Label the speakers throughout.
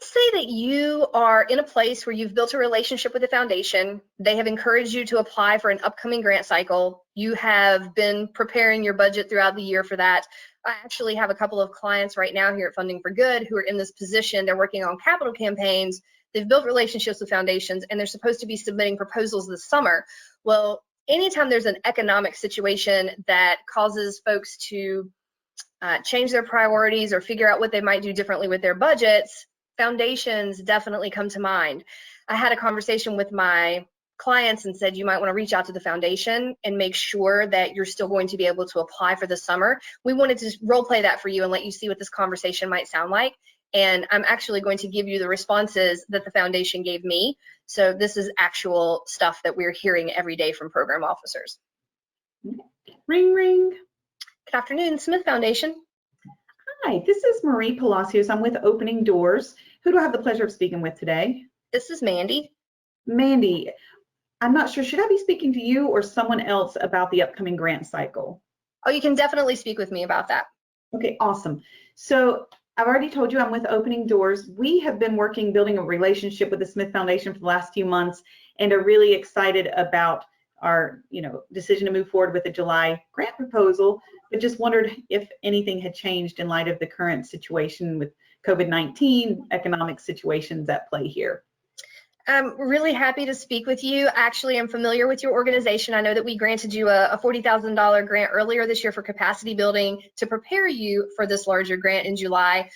Speaker 1: Let's say that you are in a place where you've built a relationship with the foundation. They have encouraged you to apply for an upcoming grant cycle. You have been preparing your budget throughout the year for that. I actually have a couple of clients right now here at Funding for Good who are in this position. They're working on capital campaigns. They've built relationships with foundations, and they're supposed to be submitting proposals this summer. Well, anytime there's an economic situation that causes folks to change their priorities or figure out what they might do differently with their budgets, foundations definitely come to mind. I had a conversation with my clients and said, you might want to reach out to the foundation and make sure that you're still going to be able to apply for the summer. We wanted to role play that for you and let you see what this conversation might sound like. And I'm actually going to give you the responses that the foundation gave me. So this is actual stuff that we're hearing every day from program officers.
Speaker 2: Ring, ring.
Speaker 1: Good afternoon, Smith Foundation.
Speaker 2: Hi, this is Marie Palacios. I'm with Opening Doors. Who do I have the pleasure of speaking with today?
Speaker 1: This is Mandy.
Speaker 2: Mandy, I'm not sure, should I be speaking to you or someone else about the upcoming grant cycle?
Speaker 1: Oh, you can definitely speak with me about that.
Speaker 2: Okay, awesome. So I've already told you I'm with Opening Doors. We have been building a relationship with the Smith Foundation for the last few months and are really excited about our decision to move forward with the July grant proposal, but just wondered if anything had changed in light of the current situation with COVID-19, economic situations at play here.
Speaker 1: I'm really happy to speak with you. Actually, I'm familiar with your organization. I know that we granted you a $40,000 grant earlier this year for capacity building to prepare you for this larger grant in July.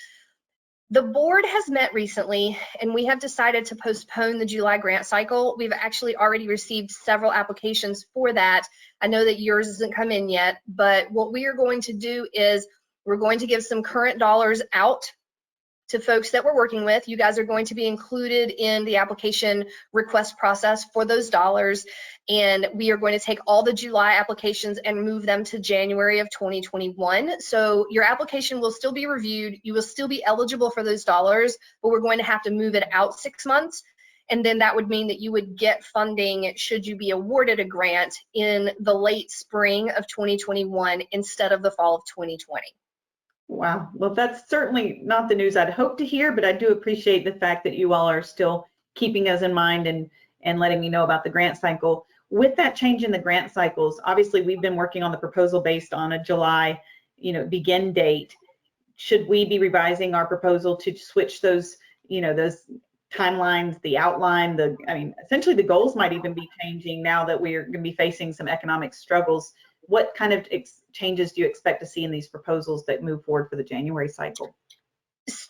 Speaker 1: The board has met recently, and we have decided to postpone the July grant cycle. We've actually already received several applications for that. I know that yours hasn't come in yet, but what we are going to do is we're going to give some current dollars out to folks that we're working with. You guys are going to be included in the application request process for those dollars, and we are going to take all the July applications and move them to January of 2021. So your application will still be reviewed, you will still be eligible for those dollars, but we're going to have to move it out 6 months, and then that would mean that you would get funding should you be awarded a grant in the late spring of 2021 instead of the fall of 2020.
Speaker 2: Wow, well, that's certainly not the news I'd hoped to hear, but I do appreciate the fact that you all are still keeping us in mind and letting me know about the grant cycle. With that change in the grant cycles, obviously we've been working on the proposal based on a July, begin date. Should we be revising our proposal to switch those, those timelines, the outline, essentially the goals might even be changing now that we're going to be facing some economic struggles. What kind of changes do you expect to see in these proposals that move forward for the January cycle?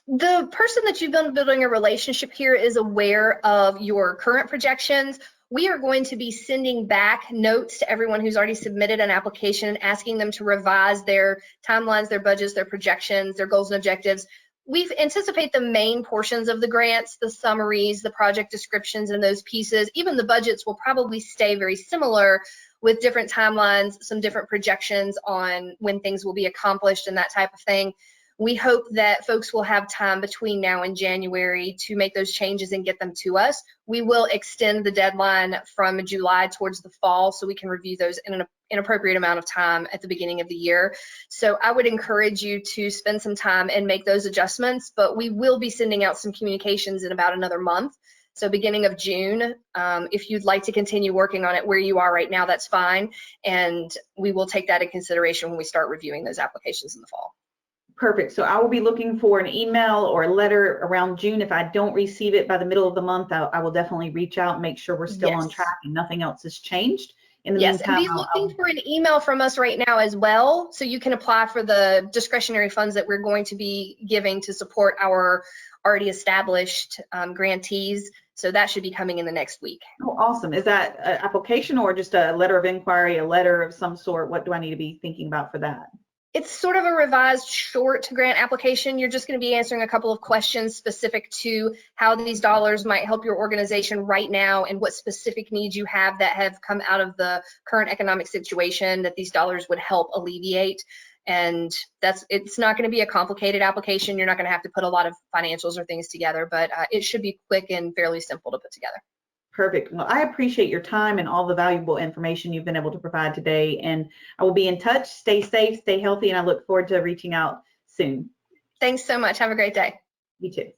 Speaker 1: The person that you've been building a relationship here is aware of your current projections. We are going to be sending back notes to everyone who's already submitted an application and asking them to revise their timelines, their budgets, their projections, their goals and objectives. We anticipate the main portions of the grants, the summaries, the project descriptions, and those pieces. Even the budgets will probably stay very similar with different timelines, some different projections on when things will be accomplished and that type of thing. We hope that folks will have time between now and January to make those changes and get them to us. We will extend the deadline from July towards the fall so we can review those in an appropriate amount of time at the beginning of the year. So I would encourage you to spend some time and make those adjustments, but we will be sending out some communications in about another month. So beginning of June, if you'd like to continue working on it where you are right now, that's fine. And we will take that in consideration when we start reviewing those applications in the fall.
Speaker 2: Perfect. So I will be looking for an email or a letter around June. If I don't receive it by the middle of the month, I will definitely reach out and make sure we're still on track and nothing else has changed. In the meantime,
Speaker 1: and be looking for an email from us right now as well, so you can apply for the discretionary funds that we're going to be giving to support our already established grantees. So that should be coming in the next week.
Speaker 2: Oh, awesome. Is that an application or just a letter of inquiry, a letter of some sort? What do I need to be thinking about for that?
Speaker 1: It's sort of a revised short grant application. You're just going to be answering a couple of questions specific to how these dollars might help your organization right now and what specific needs you have that have come out of the current economic situation that these dollars would help alleviate. And it's not going to be a complicated application. You're not going to have to put a lot of financials or things together, but it should be quick and fairly simple to put together.
Speaker 2: Perfect. Well, I appreciate your time and all the valuable information you've been able to provide today. And I will be in touch. Stay safe, stay healthy, and I look forward to reaching out soon.
Speaker 1: Thanks so much. Have a great day.
Speaker 2: You too.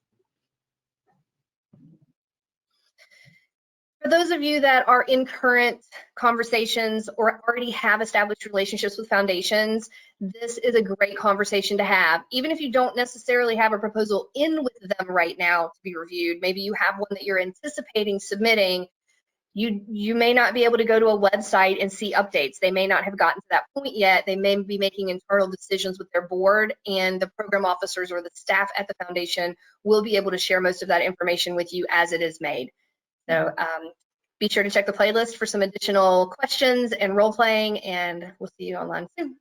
Speaker 1: For those of you that are in current conversations or already have established relationships with foundations, this is a great conversation to have. Even if you don't necessarily have a proposal in with them right now to be reviewed, maybe you have one that you're anticipating submitting, you may not be able to go to a website and see updates. They may not have gotten to that point yet. They may be making internal decisions with their board, and the program officers or the staff at the foundation will be able to share most of that information with you as it is made. So be sure to check the playlist for some additional questions and role playing, and we'll see you online soon.